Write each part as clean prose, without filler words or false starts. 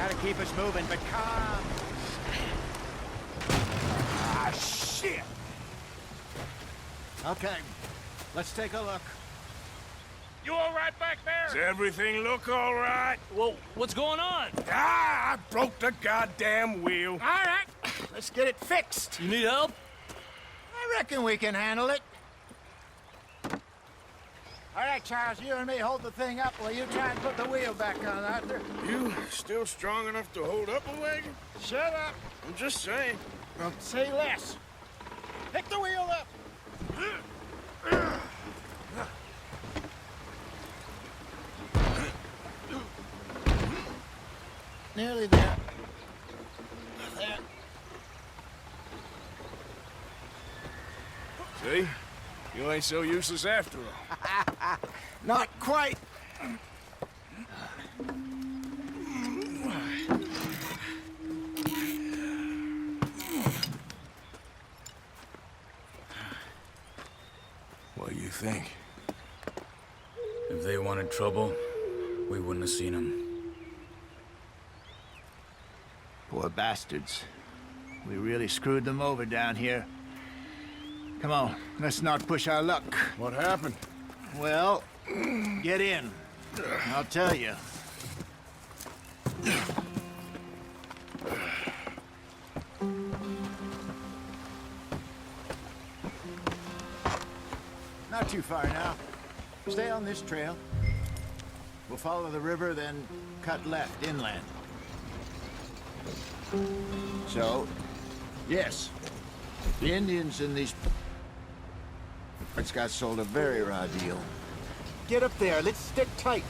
Gotta keep us moving, but calm. Ah, shit! Okay, let's take a look. You all right back there? Does everything look all right? Well, what's going on? Ah, I broke the goddamn wheel. All right, let's get it fixed. You need help? I reckon we can handle it. All right, Charles, you and me hold the thing up while you try and put the wheel back on, Arthur. You still strong enough to hold up a wagon? Shut up. I'm just saying. Don't say less. Pick the wheel up. Nearly there. There. See? You ain't so useless after all. Not quite. What do you think? If they wanted trouble, we wouldn't have seen them. Poor bastards. We really screwed them over down here. Come on, let's not push our luck. What happened? Well, get in. I'll tell you. Not too far now. Stay on this trail. We'll follow the river, then cut left inland. So, yes, the Indians in these parts got sold a very raw deal. Get up there, let's stick tight.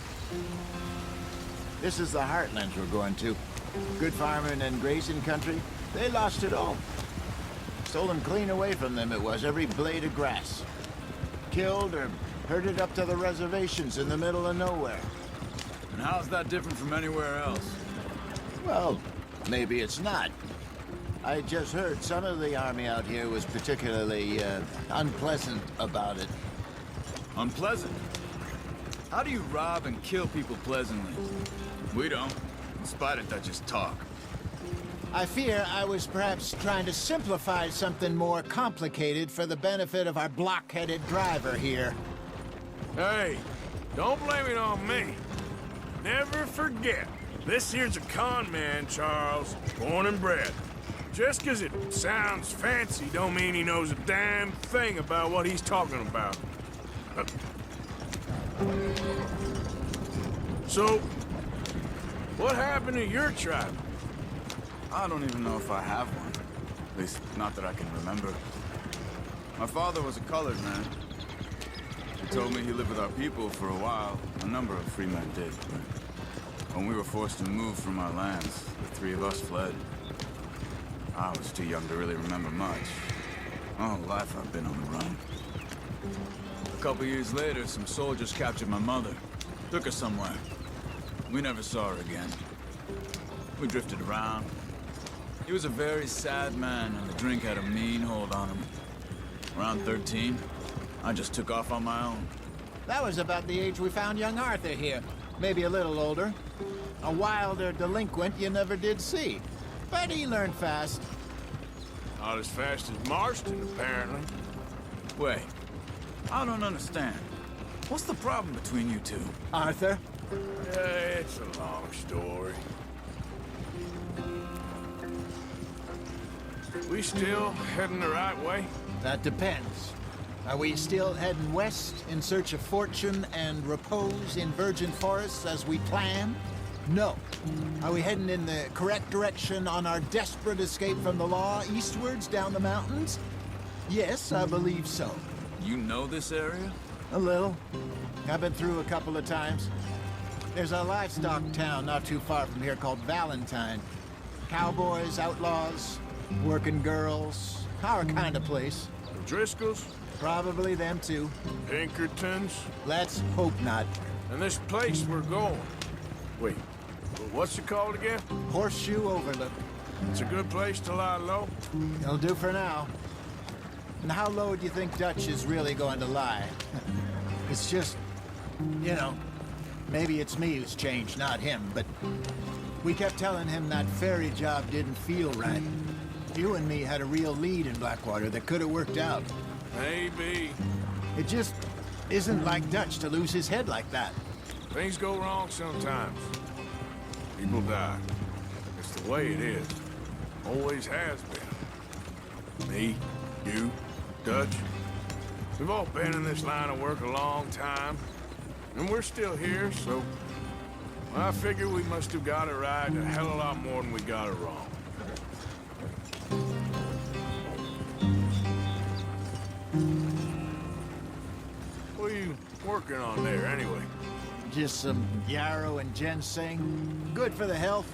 This is the heartlands we're going to. Good farming and grazing country, they lost it all. Stolen clean away from them it was, every blade of grass. Killed or herded up to the reservations in the middle of nowhere. And how's that different from anywhere else? Well, maybe it's not. I just heard some of the army out here was particularly unpleasant about it. Unpleasant? How do you rob and kill people pleasantly? We don't, in spite of Dutch's talk. I fear I was perhaps trying to simplify something more complicated for the benefit of our block-headed driver here. Hey, don't blame it on me. Never forget, this here's a con man, Charles, born and bred. Just 'cause it sounds fancy don't mean he knows a damn thing about what he's talking about. So, what happened to your tribe? I don't even know if I have one. At least, not that I can remember. My father was a colored man. He told me he lived with our people for a while. A number of free men did, but when we were forced to move from our lands, the three of us fled. I was too young to really remember much. All life I've been on the run. A couple years later, some soldiers captured my mother. Took her somewhere. We never saw her again. We drifted around. He was a very sad man, and the drink had a mean hold on him. Around 13, I just took off on my own. That was about the age we found young Arthur here. Maybe a little older. A wilder delinquent you never did see. But he learned fast. Not as fast as Marston, apparently. Wait, I don't understand. What's the problem between you two? Arthur? Yeah, it's a long story. We still heading the right way? That depends. Are we still heading west in search of fortune and repose in virgin forests as we planned? No. Are we heading in the correct direction on our desperate escape from the law eastwards down the mountains? Yes, I believe so. You know this area? A little. I've been through a couple of times. There's a livestock town not too far from here called Valentine. Cowboys, outlaws, working girls, our kind of place. Driscoll's? Probably them too. Pinkertons? Let's hope not. And this place we're going. Wait, what's it called again? Horseshoe Overlook. It's a good place to lie low. It'll do for now. And how low do you think Dutch is really going to lie? It's just, you know, maybe it's me who's changed, not him, but We kept telling him that ferry job didn't feel right. You and me had a real lead in Blackwater that could have worked out. Maybe. It just isn't like Dutch to lose his head like that. Things go wrong sometimes. People die. It's the way it is. Always has been. Me, you, Dutch. We've all been in this line of work a long time. And we're still here, so... I figure we must have got it right a hell of a lot more than we got it wrong. What are you working on there, anyway? Just some yarrow and ginseng. Good for the health.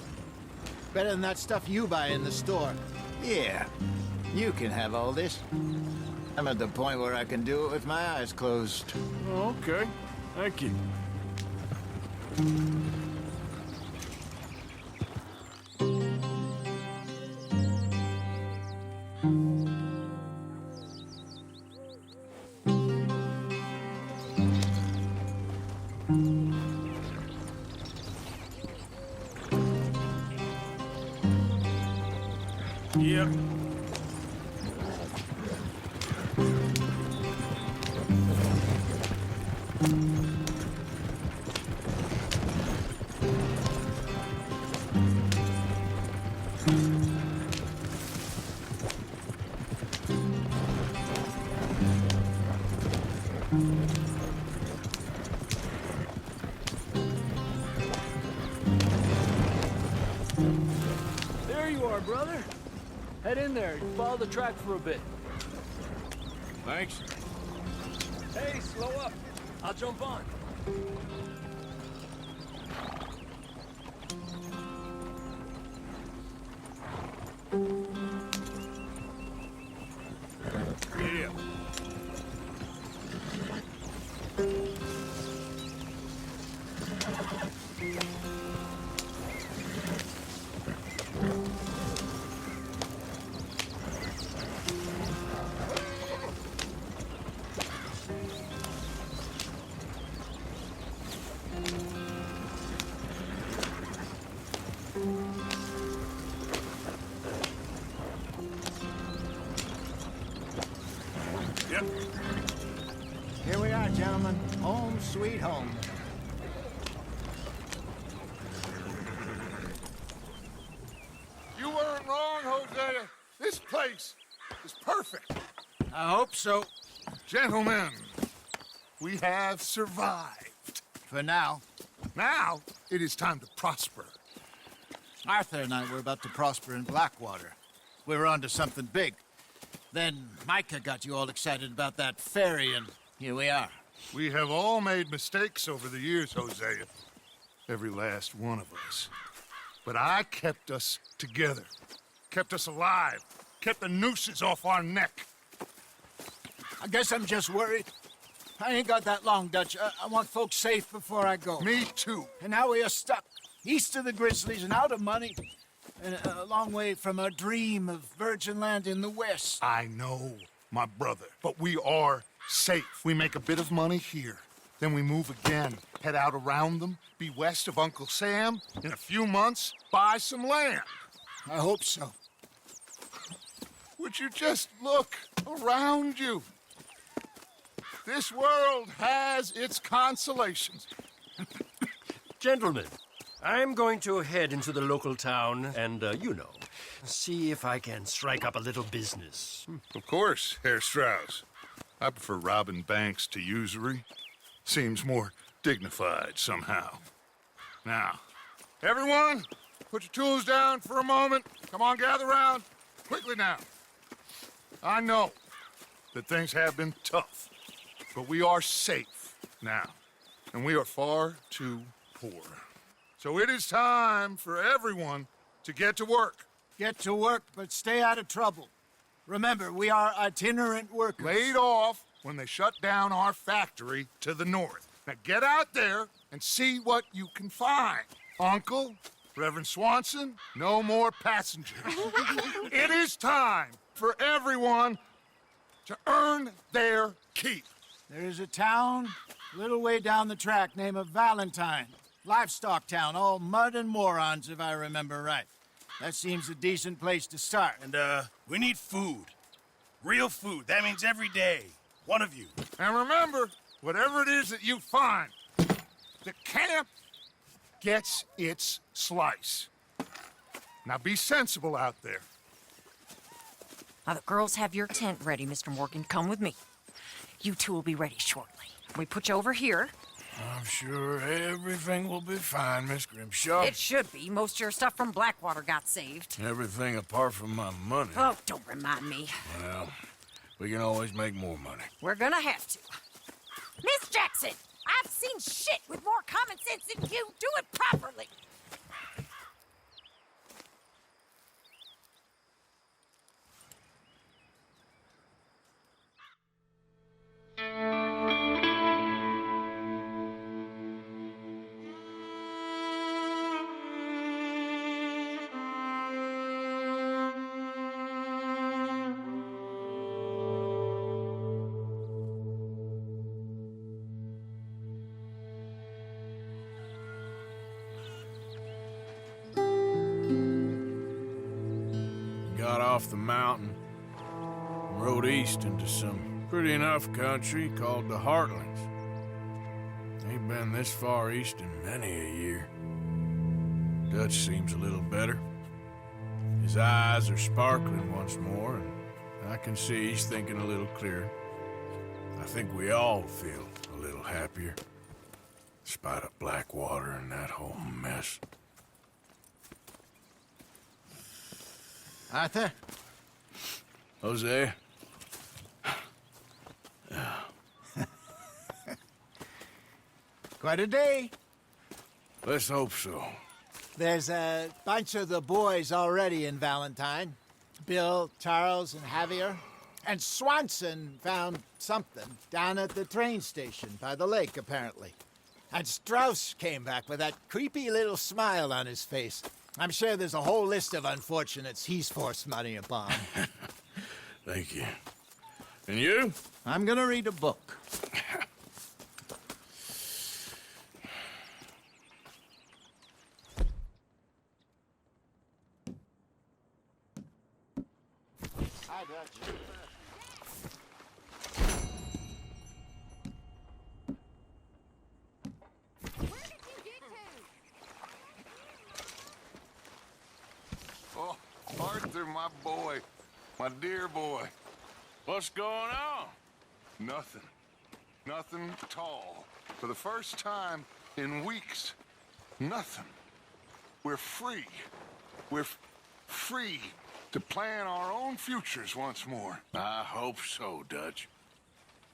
Better than that stuff you buy in the store. Yeah, you can have all this. I'm at the point where I can do it with my eyes closed. Oh, okay. Thank you. Yep. There you are, brother. Head in there and follow the track for a bit. Thanks. Hey, slow up. I'll jump on. Yeah. Yep. Here we are, gentlemen. Home sweet home. You weren't wrong, Hosea. This place is perfect. I hope so. Gentlemen, we have survived. For now. Now, it is time to prosper. Arthur and I were about to prosper in Blackwater. We were onto something big. Then Micah got you all excited about that ferry, and here we are. We have all made mistakes over the years, Hosea. Every last one of us. But I kept us together. Kept us alive. Kept the nooses off our neck. I guess I'm just worried. I ain't got that long, Dutch. I want folks safe before I go. Me too. And now we are stuck, east of the Grizzlies and out of money, and a long way from our dream of virgin land in the west. I know, my brother. But we are safe. We make a bit of money here. Then we move again, head out around them, be west of Uncle Sam. In a few months, buy some land. I hope so. Would you just look around you? This world has its consolations. Gentlemen, I'm going to head into the local town and, see if I can strike up a little business. Of course, Herr Strauss. I prefer robbing banks to usury. Seems more dignified somehow. Now, everyone, put your tools down for a moment. Come on, gather round. Quickly now. I know that things have been tough, but we are safe now, and we are far too poor. So it is time for everyone to get to work. Get to work, but stay out of trouble. Remember, we are itinerant workers. Laid off when they shut down our factory to the north. Now get out there and see what you can find. Uncle, Reverend Swanson, no more passengers. It is time for everyone to earn their keep. There is a town a little way down the track named Valentine. Livestock town, all mud and morons, if I remember right. That seems a decent place to start. And, we need food. Real food. That means every day. One of you. And remember, whatever it is that you find, the camp gets its slice. Now be sensible out there. Now, the girls have your tent ready, Mr. Morgan. Come with me. You two will be ready shortly. We put you over here. I'm sure everything will be fine, Miss Grimshaw. It should be. Most of your stuff from Blackwater got saved. Everything apart from my money. Oh, don't remind me. Well, we can always make more money. We're gonna have to. Miss Jackson, I've seen shit with more common sense than you. Do it properly. Got off the mountain and rode east into some pretty enough country called the Heartlands. Ain't been this far east in many a year. Dutch seems a little better. His eyes are sparkling once more, and I can see he's thinking a little clearer. I think we all feel a little happier, despite of Blackwater and that whole mess. Arthur? Jose? Quite a day. Let's hope so. There's a bunch of the boys already in Valentine. Bill, Charles, and Javier. And Swanson found something down at the train station by the lake, apparently. And Strauss came back with that creepy little smile on his face. I'm sure there's a whole list of unfortunates he's forced money upon. Thank you. And you? I'm gonna read a book. Hi, Dutch. Oh, Arthur, my boy. My dear boy. What's going on? Nothing. Nothing at all. For the first time in weeks. Nothing. We're free. We're free to plan our own futures once more. I hope so, Dutch.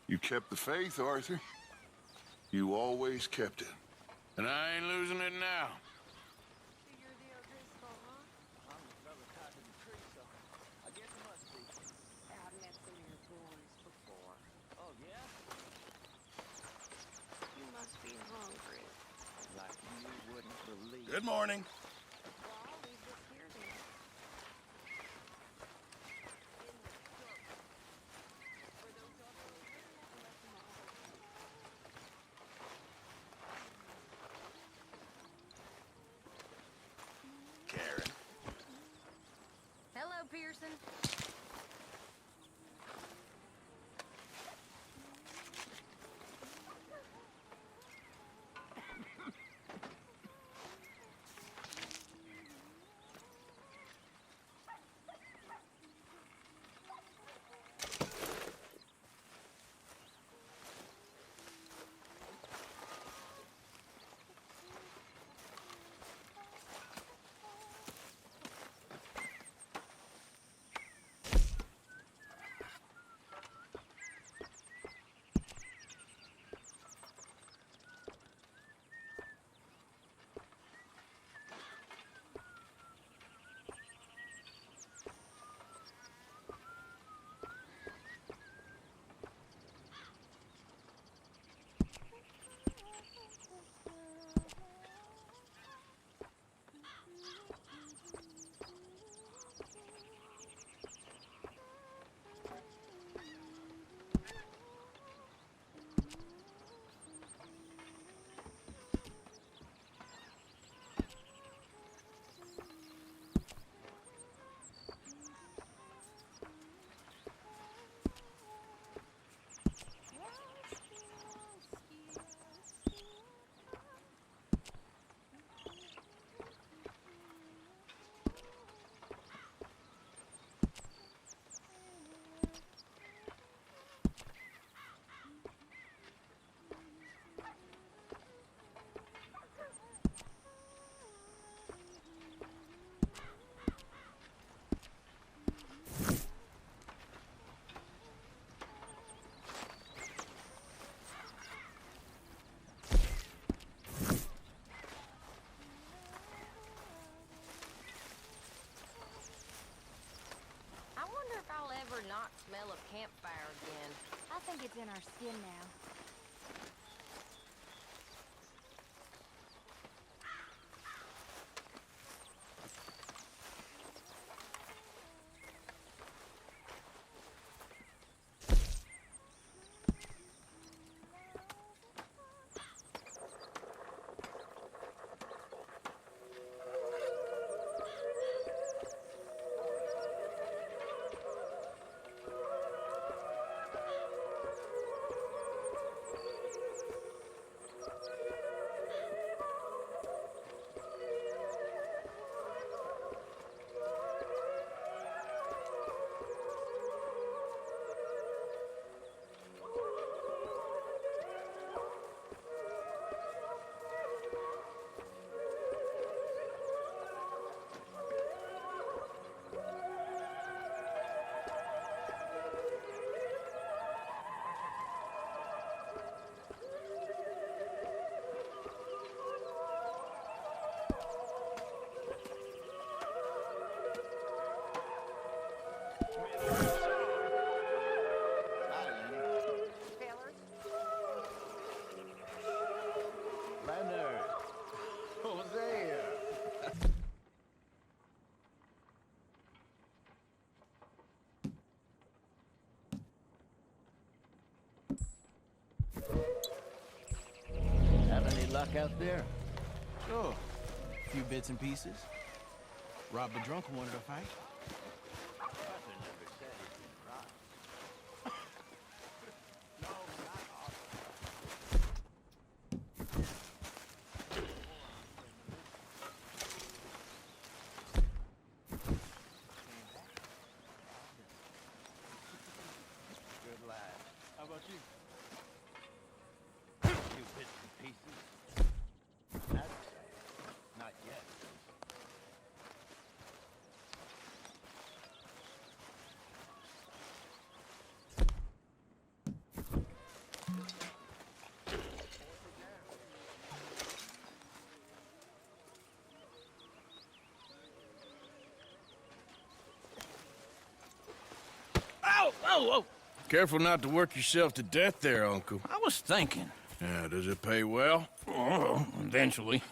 You kept the faith, Arthur. You always kept it. And I ain't losing it now. Good morning. Karen. Hello, Pearson. ever not smell of campfire again. I think it's in our skin now. Luck out there? Sure. A few bits and pieces. Robbed a drunk who wanted to fight. Good lad. How about you? Few bits and pieces. I'd say not yet. Ow! Oh, oh! Careful not to work yourself to death there, Uncle. I was thinking. Yeah, does it pay well? Oh, eventually.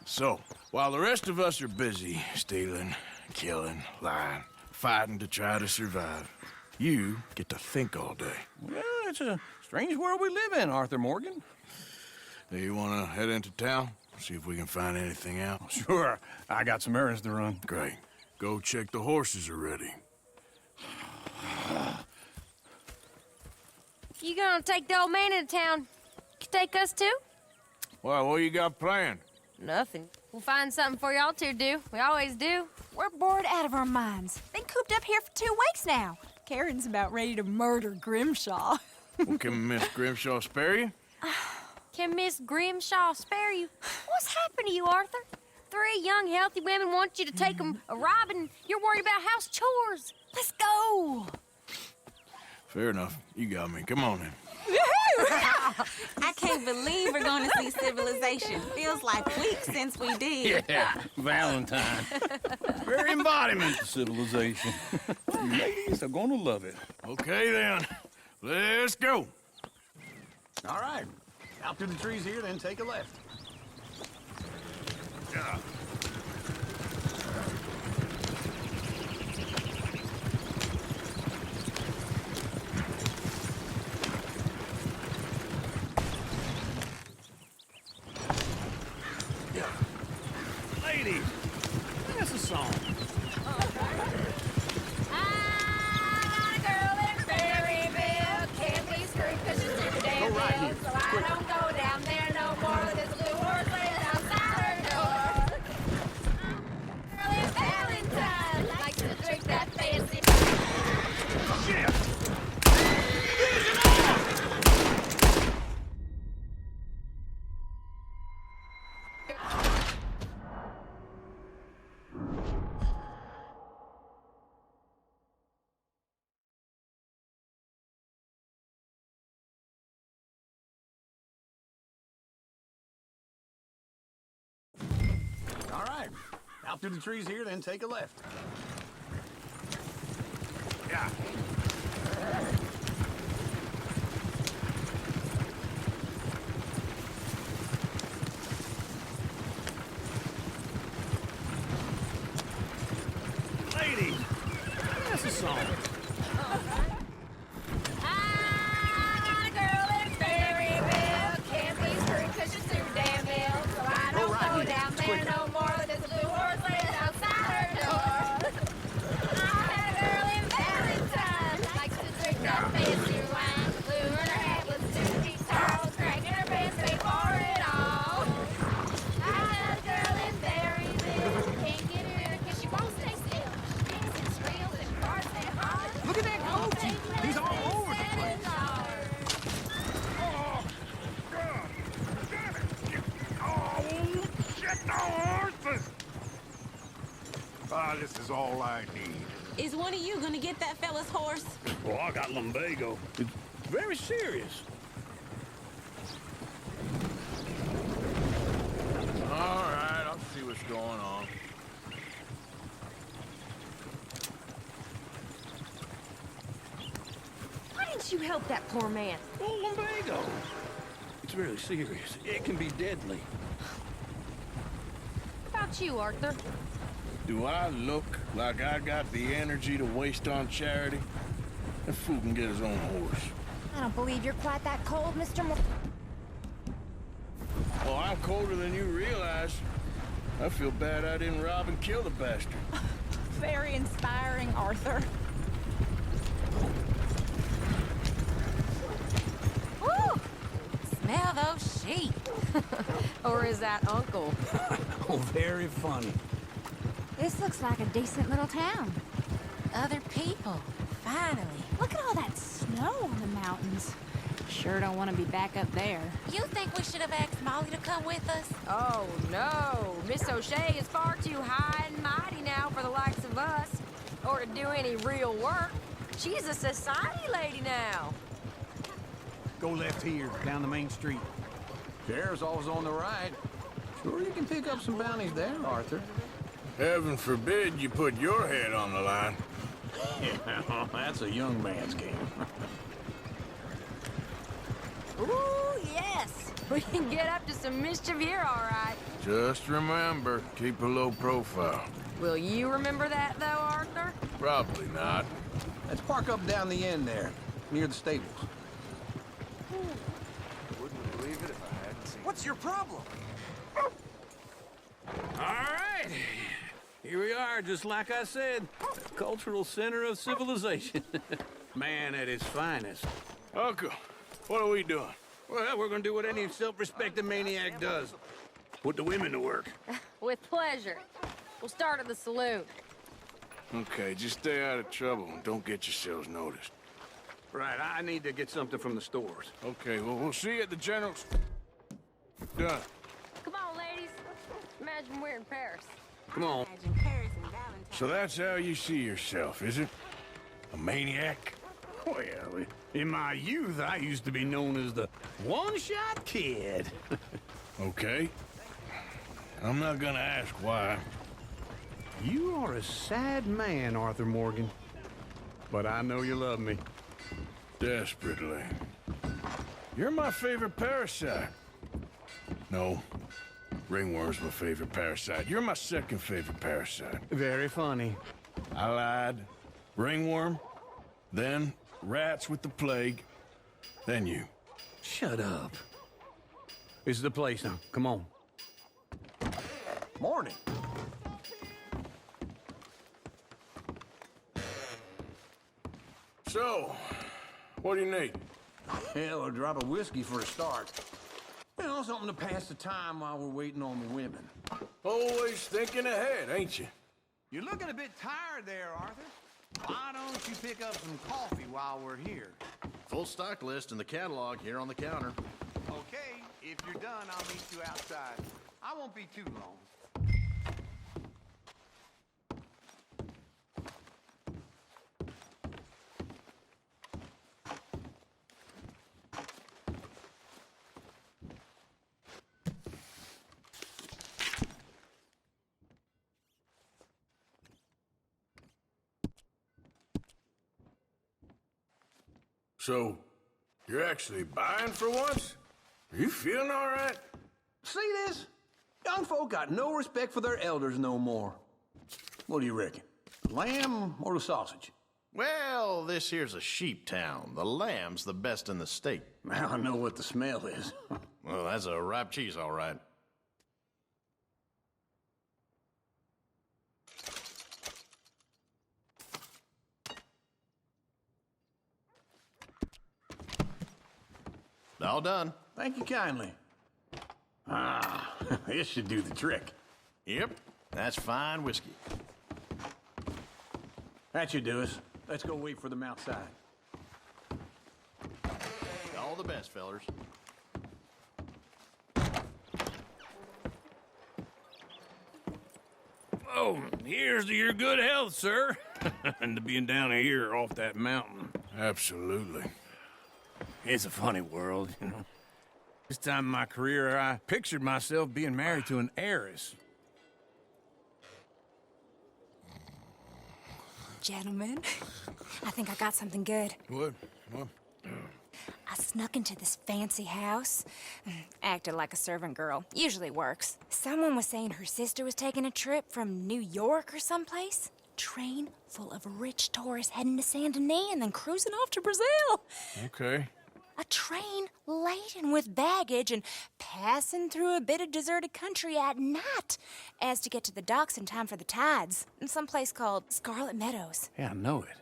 So, while the rest of us are busy stealing, killing, lying, fighting to try to survive, you get to think all day. Well, it's a strange world we live in, Arthur Morgan. Do you want to head into town? See if we can find anything out? Sure. I got some errands to run. Great. Go check the horses are ready. You gonna take the old man into town? You take us too? Well, what you got planned? Nothing. We'll find something for y'all to do. We always do. We're bored out of our minds. Been cooped up here for 2 weeks now. Karen's about ready to murder Grimshaw. Well, can Miss Grimshaw spare you? Can Miss Grimshaw spare you? What's happened to you, Arthur? 3 young, healthy women want you to take them a robbing. You're worried about house chores. Let's go. Fair enough. You got me. Come on then. I can't believe we're going to see civilization. Feels like weeks since we did. Yeah, Valentine. Very embodiment of civilization. Ladies are gonna love it. Okay then. Let's go. All right. Out through the trees here, then take a left. Yeah. Ladies, that's a song. Go right here. Quick. All right. Out through the trees here, then take a left. Yeah. Ladies, that's a song. Ah, girl in Berryville can't be screwed 'cause she's too damn ill. So I don't go down there no more. There's a blue horse laying outside her door. I had a girl in Valentine, likes to drink that fancy wine. Blue in her hat was 2 feet tall, cracking her pants paid for it all. I had a girl in Berryville, can't get her in 'cause she won't stay still. She dances, squeals, and barks and hollers. Look at that coach. He's all over the place. Oh, God! Damn it! Oh, shit, no horses! Ah, this is all I need. Is one of you gonna get that fella's horse? Well, I got lumbago. It's very serious. All right, I'll see what's going on. Why didn't you help that poor man? Well, lumbago. It's really serious. It can be deadly. What about you, Arthur? Do I look like I got the energy to waste on charity? That fool can get his own horse. I don't believe you're quite that cold, Mr. Oh, I'm colder than you realize. I feel bad I didn't rob and kill the bastard. Very inspiring, Arthur. Woo! Smell those sheep. Or is that Uncle? Oh, very funny. This looks like a decent little town. Other people. Finally. Look at all that snow on the mountains. Sure don't want to be back up there. You think we should have asked Molly to come with us? Oh, no. Miss O'Shea is far too high and mighty now for the likes of us. Or to do any real work. She's a society lady now. Go left here, down the main street. Sheriff's always on the right. Sure you can pick up some bounties there, Arthur. Heaven forbid you put your head on the line. Yeah, that's a young man's game. Ooh, yes. We can get up to some mischief here, all right. Just remember, keep a low profile. Will you remember that, though, Arthur? Probably not. Let's park up down the end there, near the stables. Wouldn't believe it if I hadn't seen. What's your problem? All right. Here we are, just like I said. The cultural center of civilization. Man at his finest. Uncle, what are we doing? Well, we're gonna do what any self-respecting maniac does. Put the women to work. With pleasure. We'll start at the saloon. Okay, just stay out of trouble and don't get yourselves noticed. Right, I need to get something from the stores. Okay, well, we'll see you at the general's. Done. Come on, ladies. Imagine we're in Paris. Come on. Imagine Paris and Valentine. So that's how you see yourself, is it? A maniac? Well, in my youth, I used to be known as the one-shot kid. Okay. I'm not gonna ask why. You are a sad man, Arthur Morgan. But I know you love me. Desperately. You're my favorite parasite. No. Ringworm's my favorite parasite. You're my second favorite parasite. Very funny. I lied. Ringworm. Then rats with the plague. Then you. Shut up. This is the place now. Come on. Morning. So, what do you need? Hell, a drop of whiskey for a start. You know, something to pass the time while we're waiting on the women. Always thinking ahead, ain't you? You're looking a bit tired there, Arthur. Why don't you pick up some coffee while we're here? Full stock list in the catalog here on the counter. Okay, if you're done, I'll meet you outside. I won't be too long. So, you're actually buying for once? Are you feeling all right? See this? Young folk got no respect for their elders no more. What do you reckon? The lamb or the sausage? Well, this here's a sheep town. The lamb's the best in the state. Now I know what the smell is. Well, that's a ripe cheese, all right. All done. Thank you kindly. Ah, this should do the trick. Yep, that's fine whiskey. That should do us. Let's go wait for them outside. All the best, fellers. Oh, here's to your good health, sir. And to being down here off that mountain. Absolutely. It's a funny world, you know. This time in my career, I pictured myself being married to an heiress. Gentlemen, I think I got something good. What? I snuck into this fancy house, acted like a servant girl. Usually works. Someone was saying her sister was taking a trip from New York or someplace. Train full of rich tourists heading to Saint Denis and then cruising off to Brazil. Okay. A train laden with baggage and passing through a bit of deserted country at night as to get to the docks in time for the tides in some place called Scarlet Meadows. Yeah, I know it.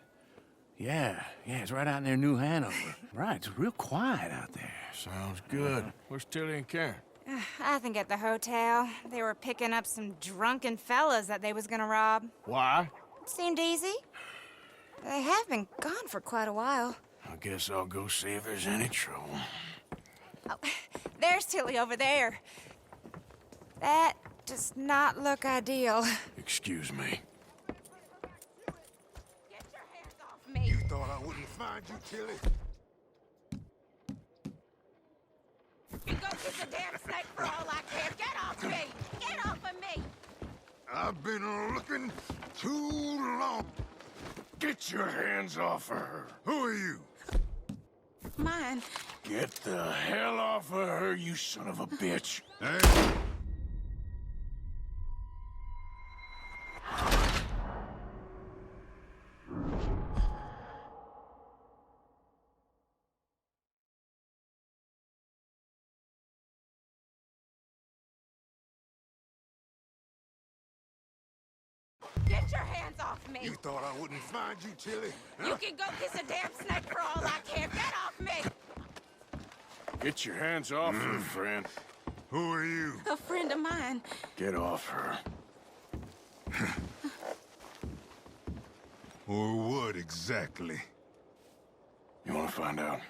Yeah, it's right out near New Hanover. Right, it's real quiet out there. Sounds good. Where's Tilly and Karen? I think at the hotel. They were picking up some drunken fellas that they was gonna rob. Why? Seemed easy. They have been gone for quite a while. I guess I'll go see if there's any trouble. Oh, there's Tilly over there. That does not look ideal. Excuse me. Get your hands off me. You thought I wouldn't find you, Tilly? You go kiss a damn snake for all I care. Get off me! Get off of me! I've been looking too long. Get your hands off of her. Who are you? Mine. Get the hell off of her, you son of a bitch. Hey. Get your hands off me! You thought I wouldn't find you, Tilly? You can go kiss a damn snake for all I care. Get off me! Get your hands off her, friend. Who are you? A friend of mine. Get off her. Or what exactly? You want to find out?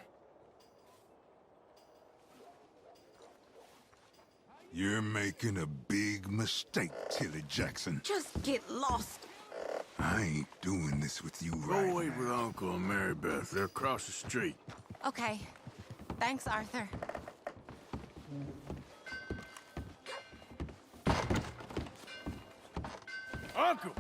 You're making a big mistake, Tilly Jackson. Just get lost. I ain't doing this with you Go right wait now. with Uncle and Mary Beth. They're across the street. Okay. Thanks, Arthur. Uncle!